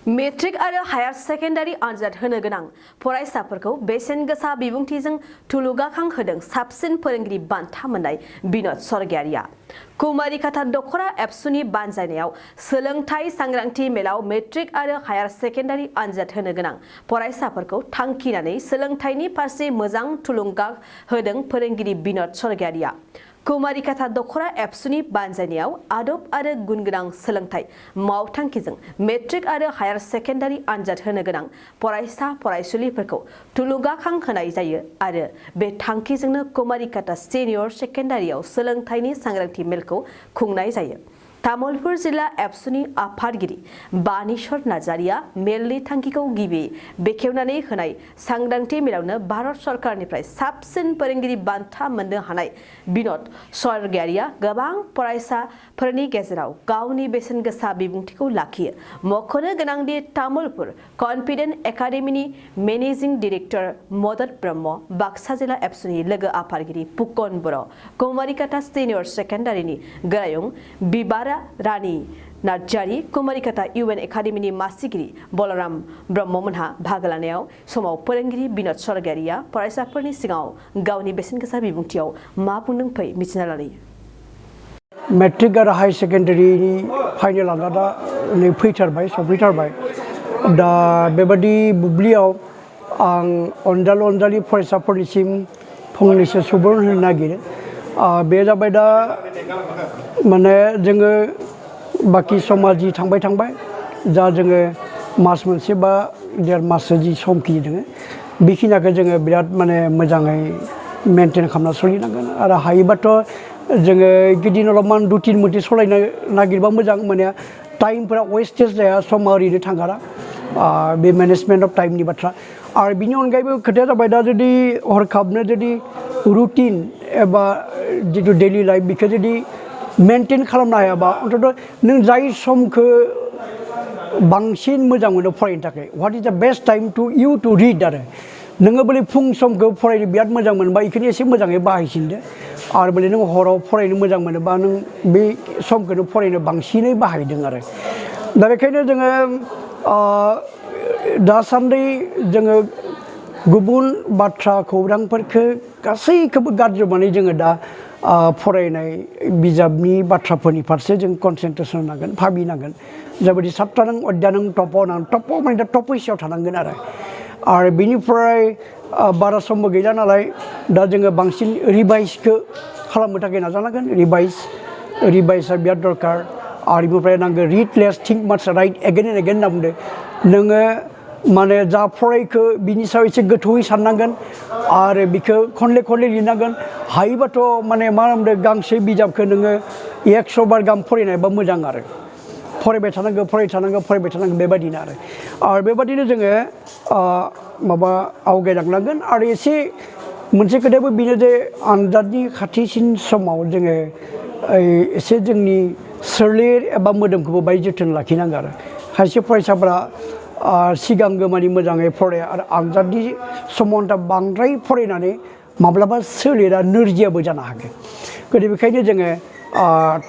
Matric आरो higher secondary आनजाद होनो गोनां फरायसाफोरखौ बेसेन गोसा बिबुंथिजों थुलुंगाखां होदों साबसिन फोरोंगिरि बान्था मोननाय बिनोद सरगियारिया। कुमारिकाटा दखरा एबसुनि बानजायनायाव सोलोंथाइ सांग्रांथि मेलाव मेट्रिक आरो हायार सेकेन्डारि आनजाद होनो गोनां फरायसाफोरखौ थांखिनानै सोलोंथाइनि फारसे मोजां थुलुंगा होदों फोरोंगिरि बिनोद सरगियारिया। कुमारिकाटा दखरा एबसुनि बानजायनायाव आदब आरो गुनगोनां सोलोंथाइ मावथांखिजों मेट्रिक आरो हायार सेकेन्डारि आनजाद होनो गोनां फरायसा फरायसुलिफोरखौ थुलुंगाखां होनाय जायो आरो बे थांखिजोंनो कुमारिकाटा सिनियर सेकेन्डारियाव सोलोंथाइनि सांग्रांथि मेलखौ खुंनाय जायो। तामुलपुर जिल्ला एबसुनि आफादगिरि बानेश्वर नार्जारिया मेलनि थांखिखौ गिबि बेखेवनानै होनाय सांग्रांथि मेलावनो भारत सरकारनिफ्राय साबसिन फोरोंगिरि बान्था मोननो हानाय बिनोद सरगियारिया गोबां फरायसाफोरनि गेजेराव गावनि बेसेन गोसा बिबुंथिखौ लाखियो। मख'नो गोनांदि तामुलपुर कन्फिडेन्ट एकाडेमिनि मेनेजिं डाइरेक्टर मदद ब्रह्म, बाक्सा जिल्ला एबसुनि लोगो आफादगिरि फुकन बर', कुमारिकाटा सिनियर सेकेन्डारिनि गोरायुं बिबारा रानी नार्जारी, कुमारिकाटा इउएन एकाडेमिनि मासिगिरि बलराम ब्रह्ममोनहा बाहागो लानायाव समाव फोरोंगिरि बिनोद सरगियारिया फरायसाफोरनि सिगाङाव गावनि बेसेन गोसा बिबुंथियाव मा बुंदों फै मिथिना लानि। मेट्रिक आरो हाई सेकेन्डारिनि फाइनाल आनजादा नै सफैथारबाय दा बेबादि बुब्लियाव आं अनजालि फरायसाफोरनिसिम फंनैसो सुबुरुन होनो नागिरो। बे जाबाय दा माने जोङो बाखि समा जि थांबाय जा जोङो मास मोनसे बा देर माससो जि समखिनि दोङो बेखिनिखौ जोङो बिराद माने मोजाङै मेनटेन खालामना सोलिनांगोन आरो हायोबाथ' जोङो गिदिर अलपमान रुटिन मथे सालायनो नागिरबा मोजां, माने टाइमफोरा वेस्टेज जाया, समा ओरैनो थांगारा। बे मेनेजमेन्ट अफ टाइमनि बाथ्रा। आरो बिनि अनगायैबो खोथाया जाबाय दा जुदि हरखाबनो जुदि रुटिन एबा जिथु डेलि लाइफ बेखौ जुदि मेनटेन खालामनो हायाबा अन्तत नों जाय समखौ बांसिन मोजां मोनो फरायनो थाखाय, what is the best time to you to read आरो नोङो बोले फुं समखौ फरायनो बिराद मोजां मोनबा बेखौनो एसे मोजाङै बाहायसिनदो आरो बोले नों हराव फरायनो मोजां मोनोबा नों बे समखौनो फरायनो बांसिनै बाहायदों आरो दा बेखायनो जोङो दासान्दि जोङो गुबुन बाथ्रा खौरांफोरखौ गासैखौबो गारजोबनानै जोङो दा फरायनाय बिजाबनि बाथ्राफोरनि फारसे जों कनसेन्ट्रेसन होनांगोन, भाबिनांगोन। जाबायदि सात्ता नों अध्या नों टपाव माने दा टप हिसायाव थानांगोन आरो बिनिफ्राय बारा समबो गैला नालाय दा जोङो बांसिन रिभाइसखौ खालामनो थाखाय नाजानांगोन। रिभाइसआ बिराद दरकार। आरो बेनिफ्राय नांगौ रिड लेस थिंक माच राइट एगेन एन्ड एगेन होनना बुंदों। नोङो माने जा फरायखो बिनि सायाव एसे गोथौयै साननांगोन आरो बिखौ खनले लिरनांगोन। हायोबाथ' माने मा होनदों गांसे बिजाबखौ नोङो 100 बार गाहाम फरायनायबा मोजां आरो फरायबाय थानांगौ बेबायदिनो आरो बेबायदिनो जोङो माबा आवगायलांनांगोन। आरो एसे मोनसे खोथायाबो बेनो जे आनजादनि खाथिसिन समाव जोङो एसे जोंनि सोलेर एबा मोदोमखौबो बाहाय जोथोन लाखिनांगौ आरो खायसे फरायसाफोरा सिगांगो मानि मोजाङै फराया आरो आनजादनि समाव बांद्राय फरायनानै माब्लाबा सोलेरा नोरजियाबो जानो हागौ। बेखायनो जोङो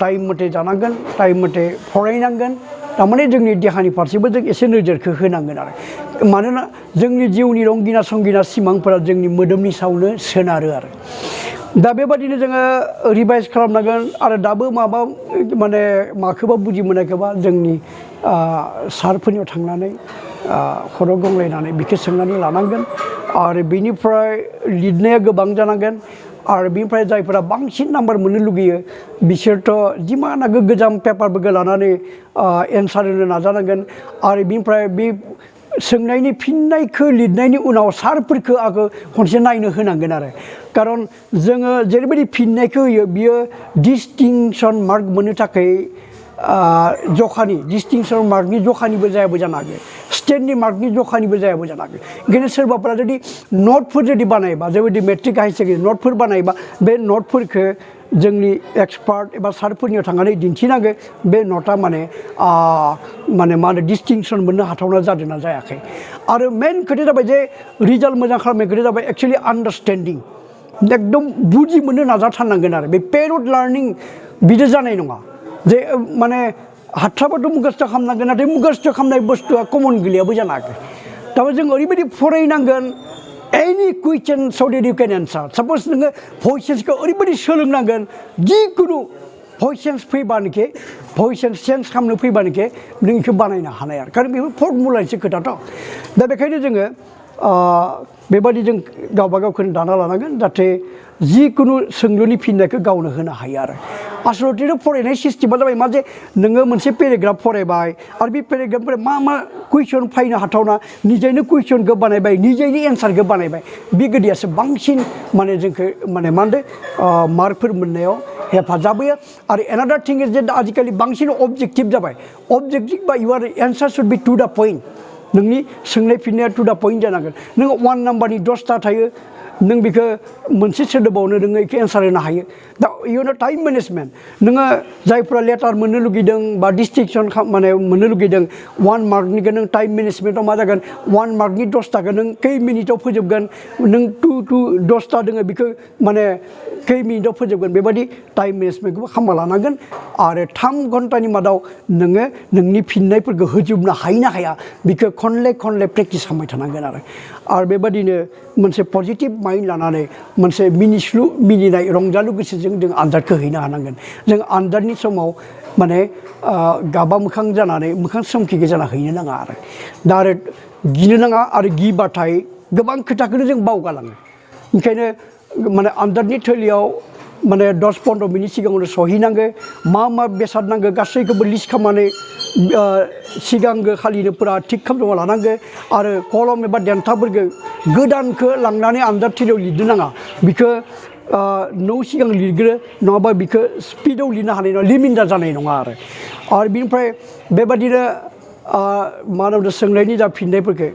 टाइम मथे जानांगोन, टाइम मथे फरायनांगोन। थारमाने जोंनि देहानि फारसेबो जों एसे नोजोरखौ होनांगोन आरो मानोना जोंनि जिउनि रंगिना संगिना सिमांफोरा जोंनि मोदोमनि सायावनो सोनारो आरो दा बेबादिनो जोङो रिभाइस खालामनांगोन। आरो दाबो माबा माने माखौबा बुजि मोनाखैबा जोंनि सारफोरनियाव थांनानै खर' गंग्लायनानै बेखौ सोंनानै लानांगोन। आरो बिनिफ्राय लिरनाया गोबां जानांगोन। आरो बिनिफ्राय जायफोरा बांसिन नाम्बार मोननो लुगैयो बिसोरथ' जिमान हागौ गोजाम पेपारफोरखौ लानानै एन्सार होनो नाजानांगोन। आरो बिनिफ्राय बे सोंनायनि फिननायखौ लिरनायनि उनाव सारफोरखौ आगो खनसे नायनो होनांगोन आरो खारन जोङो जेरैबायदि फिननायखौ होयो बियो डिस्टिंसन मार्क मोननो थाखाय जखानि डिस्टिंसन मार्कनि जखानिबो जायाबो जानो हागौ, स्टेटनि मार्कनि जखानिबो जायाबो जानो हागौ। ओंखायनो सोरबाफोरा जुदि नटफोर जुदि बानायबा जेबायदि मेट्रिक हाई सेकेन्डारि नटफोर बानायबा बे नटफोरखौ जोंनि एक्सपार्ट एबा सारफोरनियाव थांनानै दिन्थिनांगौ बे नटआ माने मा होनो डिस्टिंसन मोननो हाथावना जादोंना जायाखै। आरो मेन खोथाया जाबाय जे रिजाल्ट मोजां खालामनाय खोथाया जाबाय एक्सुवेलि आन्डारस्टेन्डिं एकदम बुजि मोननो नाजाथारनांगोन आरो बे पेरड लार्निं बिदि जानाय नङा जे माने हाथ्राबाथ' मुखास्थ' खालामनांगोन नाथाय मुखास्थ' खालामनाय बुस्थुआ कमन गैलियाबो जानो हागौ दाबो जों ओरैबायदि फरायनांगोन एनि कुइसन so that you can answer साप'ज नोङो भइसेसखौ ओरैबायदि सोलोंनांगोन जिखुनु भइसेस फैबानोखे भइसेस चेन्ज खालामनो फैबानोखे नों बेखौ बानायनो हानाय आरो खारन बेफोर फर्मुलानिसो खोथाथ' दा बेखायनो जोङो बेबादि जों गावबा गावखौनो दाना लानांगोन जाहाथे जिखुनु सोंलुनि फिननायखौ गावनो होनो हायो आरो आसलथे फरायनाय सिस्टेमा जाबाय मा जे नोङो मोनसे पेराग्राफ फरायबाय आरो बे पेराग्राफफोरा मा कुइसन फैनो हाथावना निजेनो कुइसनखौ बानायबाय निजेनो एन्सारखौ बानायबाय बे गोदियासो बांसिन माने जोंखौ माने मा होनदों मार्कफोर मोननायाव हेफाजाब होयो आरो एनादार थिं इज जे आजिखालि बांसिन अबजेक्टिभ जाबाय अबजेक्टिभ बा इउर एन्सार शुड बि टु दा पइन्ट नोंनि सोंनाय फिननाया टु दा पइन्ट जानांगोन नों 1 नाम्बारनि 10ता थायो नों बेखौ मोनसे सोदोबावनो नोङो बेखौ एन्सार होनो हायो दा इयुनाव टाइम मेनेजमेन्ट नोङो जायफोरा लेटार मोननो लुगैदों बा डिस्टिंक्सन माने मोननो लुगैदों 1 मार्कनिखौ नों टाइम मेनेजमेन्टआव मा जागोन 1 मार्कनि 10ताखौ नों खै मिनिटाव फोजोबगोन नों 10ता दोङो बेखौ माने खै मिनिटाव फोजोबगोन बेबायदि टाइम मेनेजमेन्टखौबो खालामना लानांगोन आरो 3 घन्टानि मादाव नोङो नोंनि फिननायफोरखौ होजोबनो हायो ना हाया बेखौ खनले प्रेक्टिस खालामबाय थानांगोन आरो बेबायदिनो मोनसे पजिटिभ माइन्ड लानानै मोनसे मिनिस्लु मिनिनाय रंजालु गोसोजों जों आनजादखौ हैनो हानांगोन जों आनजादनि समाव माने गाबा मोखां जानानै मोखां सोमखिगे जाना हैनो नाङा आरो दा आरो गिनो नाङा आरो गिबाथाय गोबां खोथाखौनो जों बावगालाङो ओंखायनो माने आनजादनि थोलियाव माने 10-15 मिनिट सिगाङावनो सहैनांगौ मा बेसाद नांगौ गासैखौबो लिस्ट खालामनानै सिगांगो खालिनो पुरा थिग खालामना लानांगौ आरो कलम एबा देन्थाफोरखौ गोदानखौ लांनानै आनजाद थिलियाव लिरनो नाङा बिखौ न' सिगां लिरग्रो नङाबा बिखौ स्पिडाव लिरनो हानाय नङा लिमिन्दार जानाय नङा आरो बिनिफ्राय बेबादिनो मा होनो सोंनायनि जा फिननायफोरखौ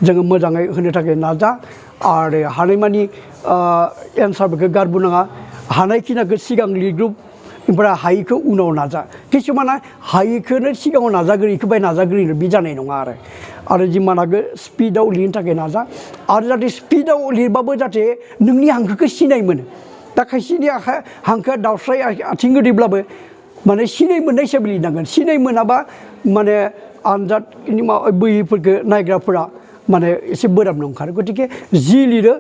जोङो मोजाङै होनो थाखाय नाजा आरो हानायमानि एन्सारफोरखौ गारबोनाङा हानायखिनिखौ सिगां लिरग्रोब ओमफ्राय हायिखौ उनाव नाजा किसुमाना हायिखौनो सिगाङाव नाजाग्रोयिखौ बाय नाजाग्रोयो बे जानाय नङा आरो जिमानाखौ स्पिडाव लिरनो थाखाय नाजा आरो जाहाथे स्पिडाव लिरबाबो जाहाथे नोंनि हांखोखौ सिनाय मोनो दा खायसेनि हांखोआ दावस्राय आथिं गोदैब्लाबो माने सिनाय मोननाय हिसाबै लिरनांगोन सिनाय मोनाबा माने आनजादनि बोहिफोरखौ नायग्राफोरा माने एसे बोराबनो ओंखारो गतिके जि लिरो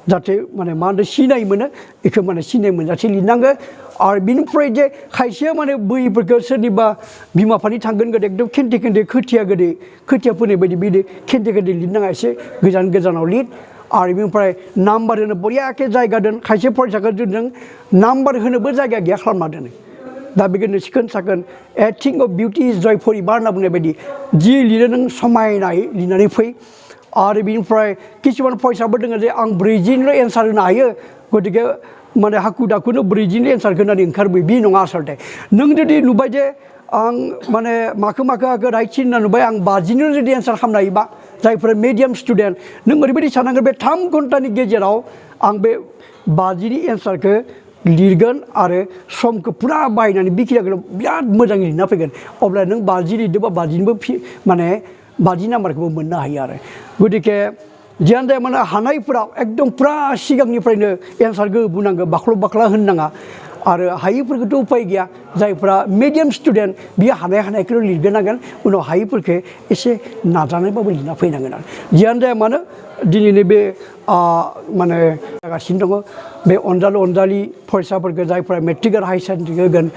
जाहाथे माने मा होनदों सिनाय मोनो बेखौ माने सिनाय मोनजासे लिरनांगौ आरो बिनिफ्राय जे खायसेया माने बोहिफोरखौ सोरनिबा बिमा बिफानि थांगोन गोदो एकदम खेन्थे खोथिया फोनाय बायदि बिदि खेन्थे लिरनाङा एसे गोजानाव लिर आरो बिनिफ्राय नाम्बार होनो बरियाके जायगा दोन खायसे फरायसाखौ जों नाम्बार होनोबो जायगा गैया खालामना दोनो दा बेखौनो सिखोन साखोन ए थिं अफ बिउटि इज जय फरिबार होनना बुंनाय बायदि जि लिरो नों समायनायै लिरनानै फै आरो बिनिफ्राय किसुमान फरायसाफोर दङ जे आं 40निल' एन्सार होनो हायो गतिके माने हाखु दाखुनो 40नि एन्सार होनानै ओंखारबोयो बे नङा आसलथे नों जुदि नुबाय जे आं माने माखो राइट सिन होनना नुबाय आं 50निल' जुदि एन्सार खालामनो हायोबा जायफोरा मिडियाम स्टुडेन्ट नों ओरैबायदि साननांगोन बे 3 घन्टानि गेजेराव आं बे 50नि एन्सारखौ लिरगोन आरो समखौ पुरा बाहायनानै बेखिनिखौ बिराद मोजाङै लिरना फैगोन अब्ला नों 50 लिरदोंबा 50निबो माने 50 नाम्बारखौबो मोननो हायो आरो गतिके जियानो जाया माने हानायफोराव एकदम पुरा सिगांनिफ्रायनो एन्सारखौ होबोनांगौ बाख्ला होननाङा आरो हायिफोरखौथ' उपाय गैया जायफोरा मिडियाम स्टुडेन्ट बियो हानायखौल' लिरग्रोनांगोन उनाव हायिफोरखौ एसे नाजानायबाबो लिरना फैनांगोन आरो जियानो जाया मानो दिनैनि बे माने जागासिनो दङ बे अनजालि फरायसाफोरखौ जायफोरा मेट्रिक आरो हायार सेकेन्डारि होगोन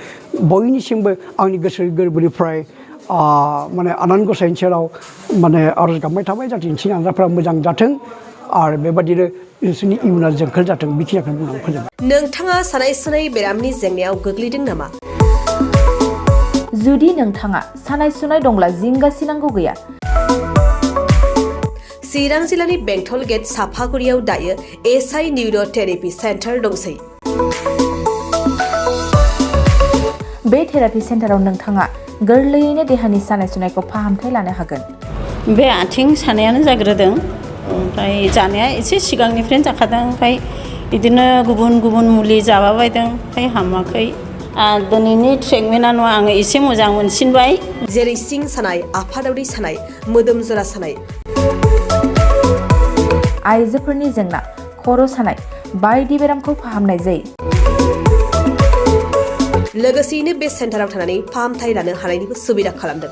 बयनिसिमबो आंनि गोसो गोरबोनिफ्राय माने आनान गसाइनि सेराव माने आरज गाबबाय थाबाय जाहाथे नोंसोरनि आनजादफ्रा मोजां जाथों आरो बेबादिनो नोंसोरनि इयुना जोंखोल जाथों बेखिनिखौ बुंनानै फोजोबबाय नोंथाङा सानाय सुनाय बेरामनि जेंनायाव गोग्लैदों नामा जुदि नोंथाङा सानाय सुनाय दंब्ला जिंगासिनांगौ गैया चिरां जिल्लानि बेंटल गेट साफागुरियाव दायो एसआइ निउर' थेरापि सेन्टार दंसै बे थेरापि सेन्टाराव नोंथाङा गोरलैयैनो देहानि सानाय सुनायखौ फाहामथाय लानो हागोन बे आथिं सानायानो जाग्रोदों ओमफ्राय जानाया एसे सिगांनिफ्रायनो जाखादों ओमफ्राय बिदिनो गुबुन मुलि जाबाबायदों ओमफ्राय हामाखै दिनैनि ट्रिटमेन्टआ नङा आङो एसे मोजां मोनसिनबाय जेरै सिं सानाय आफादावरि सानाय मोदोम जरा सानाय आइजोफोरनि जेंना खर' सानाय बायदि बेरामखौ फाहामनाय जायो लोगोसेयैनो बे सेन्टाराव थानानै फाहामथाय लानो हानायनिबो सुबिदा खालामदों।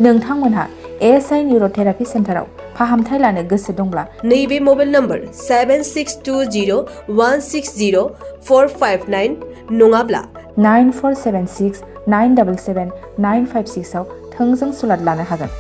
नोंथांमोनहा ASI निउर'थेरापि सेन्टाराव फाहामथाय लानो गोसो दंब्ला नैबे मबाइल नम्बर 7620160459 नङाब्ला 9476 977 956 आव थोंजों सुलाद लानो हागोन।